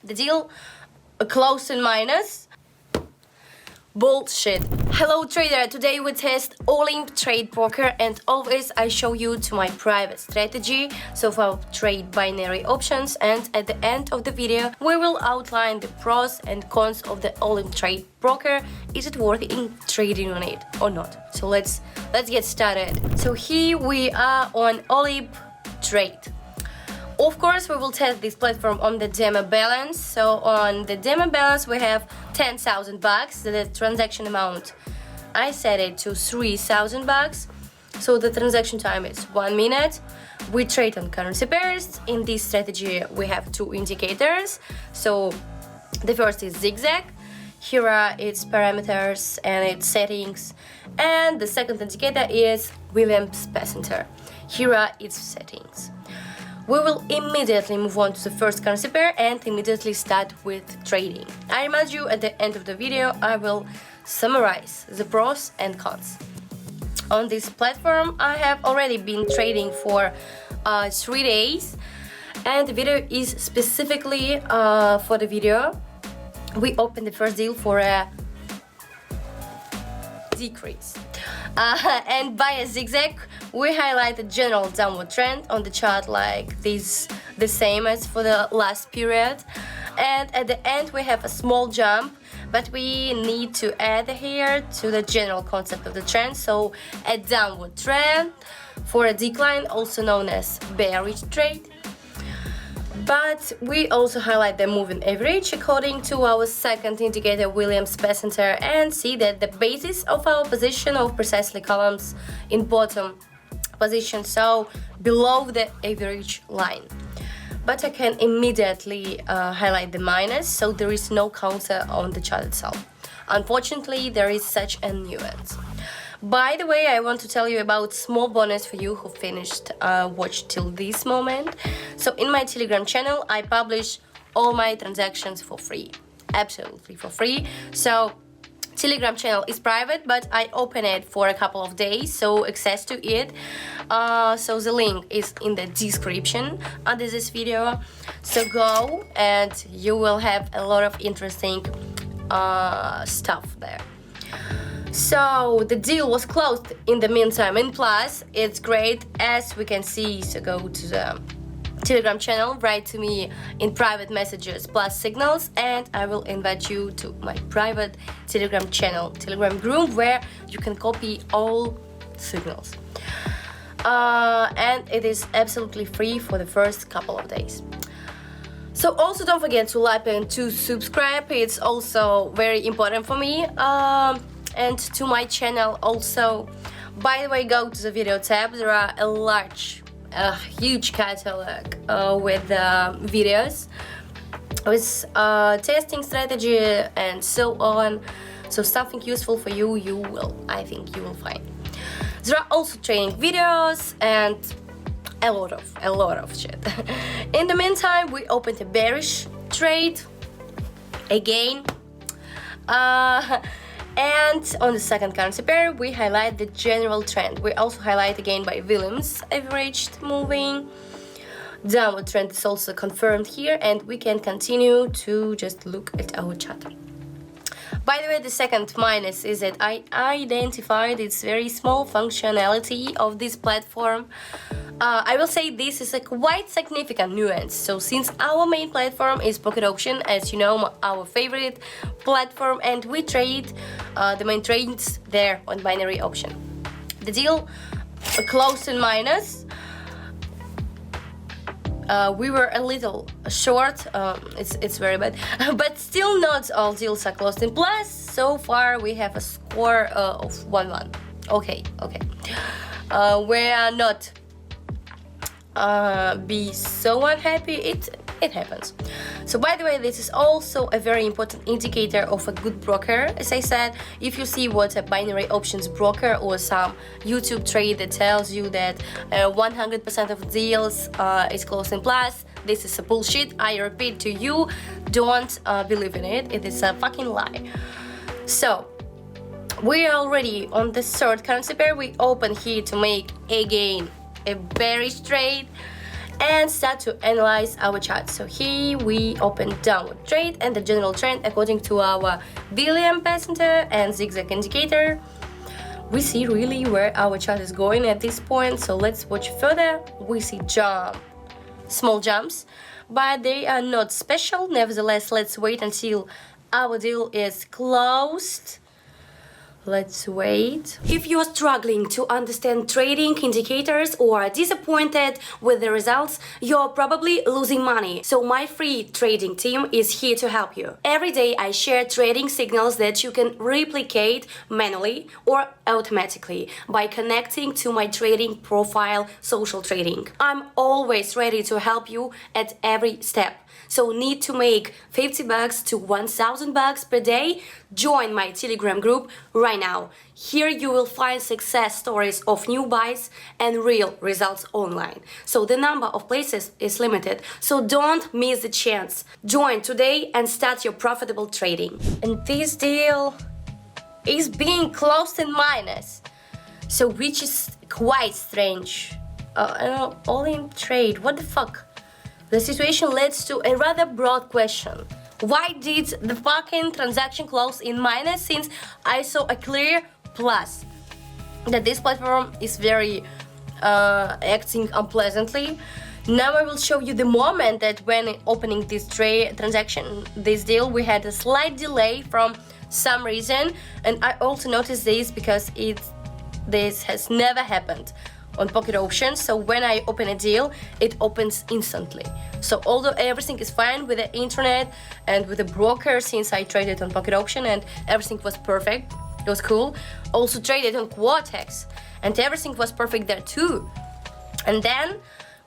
The deal closed in minus. Bullshit. Hello trader, today we test Olymp Trade Broker, and always I show you to my private strategy, so for trade binary options, and at the end of the video we will outline the pros and cons of the Olymp Trade Broker. Is it worth in trading on it or not? So let's get started. So here we are on Olymp Trade. Of course, we will test this platform on the demo balance. So on the demo balance, we have 10,000 bucks. The transaction amount, I set it to 3,000 bucks. So the transaction time is 1 minute. We trade on currency pairs. In this strategy, we have two indicators. So the first is zigzag. Here are its parameters and its settings. And the second indicator is Williams-Passenger. Here are its settings. We will immediately move on to the first currency pair and immediately start with trading. I remind you, at the end of the video I will summarize the pros and cons. On this platform I have already been trading for 3 days, and the video is specifically for the video. We opened the first deal for a decrease. And by a zigzag, we highlight a general downward trend on the chart like this, the same as for the last period. And at the end we have a small jump, but we need to add here to the general concept of the trend, so a downward trend for a decline, also known as bearish trade. But we also highlight the moving average according to our second indicator, Williams-Passenger, and see that the basis of our position of precisely columns in bottom position, so below the average line. But I can immediately highlight the minus, so there is no counter on the chart itself. Unfortunately, there is such a nuance. By the way, I want to tell you about small bonus for you who finished watch till this moment. So in my Telegram channel I publish all my transactions for free, absolutely for free. So Telegram channel is private, but I open it for a couple of days, so access to it. So the link is in the description under this video. So go and you will have a lot of interesting stuff there. So the deal was closed in the meantime, and plus it's great as we can see. So go to the Telegram channel, write to me in private messages plus signals, and I will invite you to my private Telegram channel, Telegram group, where you can copy all signals. And it is absolutely free for the first couple of days. So also don't forget to like and to subscribe, it's also very important for me. And to my channel also. By the way, go to the video tab, there are a huge catalog with videos with testing strategy and so on. So something useful for you, I think you will find. There are also training videos and a lot of shit. In the meantime, we opened a bearish trade again. And on the second currency pair, we highlight the general trend. We also highlight again by Williams averaged moving. Downward trend is also confirmed here, and we can continue to just look at our chart. By the way, the second minus is that I identified its very small functionality of this platform. I will say this is a quite significant nuance. So since our main platform is Pocket Auction, as you know, our favorite platform, and we trade the main trades there on binary option. The deal closed in minus. We were a little short, it's very bad, but still not all deals are closed in plus. So far we have a score of 1-1. Okay. We are not be so unhappy, it happens. So by the way, this is also a very important indicator of a good broker. As I said, if you see what a binary options broker or some YouTube trade that tells you that 100% of deals is closed in plus, this is a bullshit. I repeat to you, don't believe in it. It is a fucking lie. So we are already on the third currency pair. We open here to make again a bearish trade, and start to analyze our chart. So here we open downward trade and the general trend according to our daily ampere and zigzag indicator. We see really where our chart is going at this point, so let's watch further. We see small jumps, but they are not special. Nevertheless, let's wait until our deal is closed. Let's wait. If you are struggling to understand trading indicators or are disappointed with the results, you're probably losing money. So my free trading team is here to help you. Every day I share trading signals that you can replicate manually or automatically by connecting to my trading profile, Social Trading. I'm always ready to help you at every step. So need to make $50 to $1,000 per day? Join my Telegram group right now. Here you will find success stories of new buys and real results online. So the number of places is limited, so don't miss the chance. Join today and start your profitable trading. And this deal is being closed in minus, so which is quite strange. All in trade, what the fuck? The situation leads to a rather broad question. Why did the fucking transaction close in minus since I saw a clear plus? That this platform is very acting unpleasantly. Now I will show you the moment that when opening this this deal, we had a slight delay from some reason, and I also noticed this because this has never happened on Pocket Options. So when I open a deal, it opens instantly. So although everything is fine with the internet and with the broker, since I traded on Pocket Option and everything was perfect, it was cool. Also traded on Quotex and everything was perfect there too. And then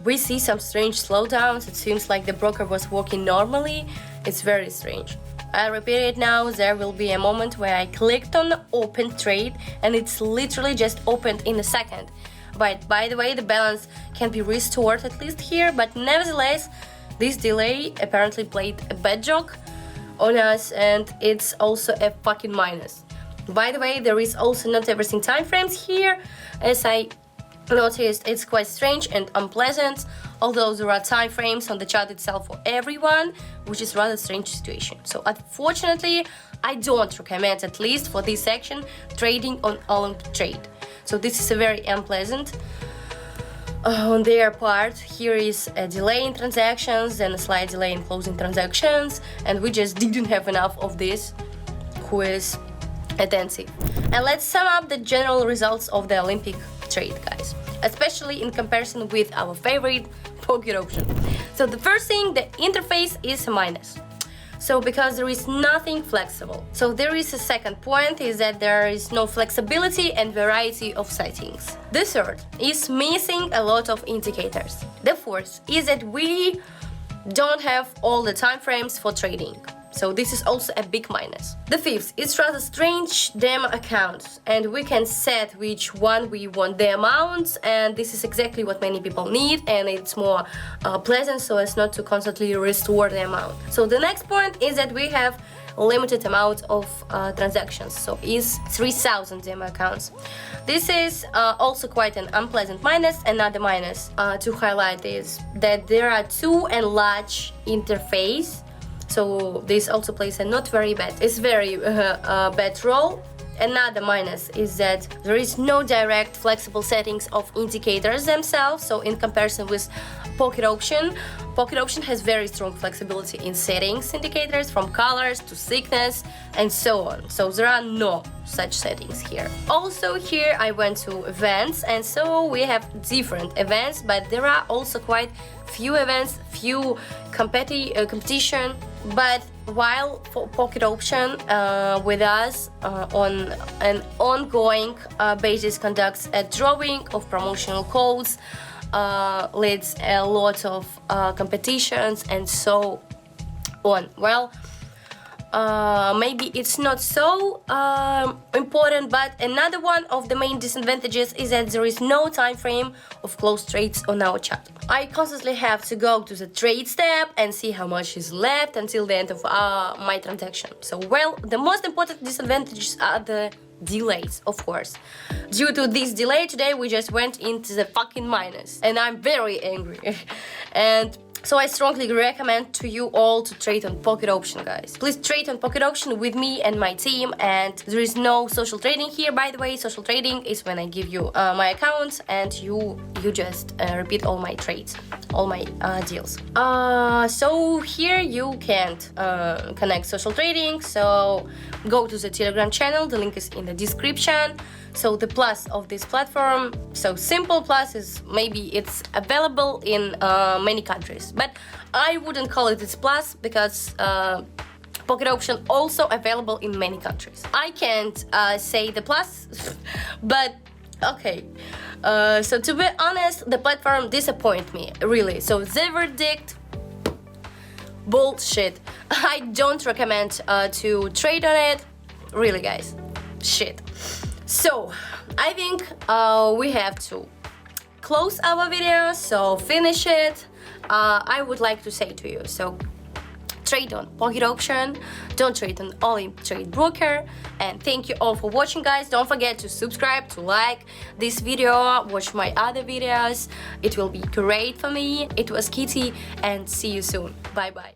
we see some strange slowdowns. It seems like the broker was working normally. It's very strange. I repeat it now, there will be a moment where I clicked on open trade and it's literally just opened in a second. But by the way, the balance can be restored at least here, but nevertheless, this delay apparently played a bad joke on us and it's also a fucking minus. By the way, there is also not everything time frames here. As I noticed, it's quite strange and unpleasant, although there are time frames on the chart itself for everyone, which is rather strange situation. So unfortunately, I don't recommend, at least for this section, trading on all trade. So this is a very unpleasant on their part. Here is a delay in transactions, then a slight delay in closing transactions, and we just didn't have enough of this, who is attentive. And let's sum up the general results of the Olympic trade, guys, especially in comparison with our favorite Pocket Option. So the first thing, the interface is a minus. So because there is nothing flexible. So there is a second point, is that there is no flexibility and variety of settings. The third is missing a lot of indicators. The fourth is that we don't have all the time frames for trading. So this is also a big minus. The fifth is rather strange demo accounts, and we can set which one we want the amounts, and this is exactly what many people need, and it's more pleasant so as not to constantly restore the amount. So the next point is that we have limited amount of transactions, so is 3,000 demo accounts. This is also quite an unpleasant minus. Another minus to highlight is that there are too enlarged interface. So this also plays a not very bad, it's very bad role. Another minus is that there is no direct flexible settings of indicators themselves. So in comparison with Pocket Option has very strong flexibility in settings indicators, from colors to thickness and so on. So there are no such settings here. Also here I went to events, and so we have different events, but there are also quite few events, few competition. But while for Pocket Option with us on an ongoing basis conducts a drawing of promotional codes, leads a lot of competitions and so on. Well, maybe it's not so important, but another one of the main disadvantages is that there is no time frame of closed trades on our chart. I constantly have to go to the trade tab and see how much is left until the end of my transaction. So, well, the most important disadvantages are the delays, of course. Due to this delay today, we just went into the fucking minus, and I'm very angry. And so I strongly recommend to you all to trade on Pocket Option, guys. Please trade on Pocket Option with me and my team, and there is no social trading here, by the way. Social trading is when I give you my accounts and you just repeat all my trades, all my deals. So here you can't connect social trading, so go to the Telegram channel, the link is in the description. So the plus of this platform, so Simple Plus is maybe it's available in many countries, but I wouldn't call it its plus because Pocket Option also available in many countries. I can't say the plus, but okay. So to be honest, the platform disappointed me, really. So the verdict, bullshit. I don't recommend to trade on it, really, guys. Shit. So I think we have to close our video, so finish it. I would like to say to you, so trade on Pocket Option, don't trade on only Trade Broker. And thank you all for watching, guys. Don't forget to subscribe, to like this video, watch my other videos. It will be great for me. It was Kitty, and see you soon. Bye bye.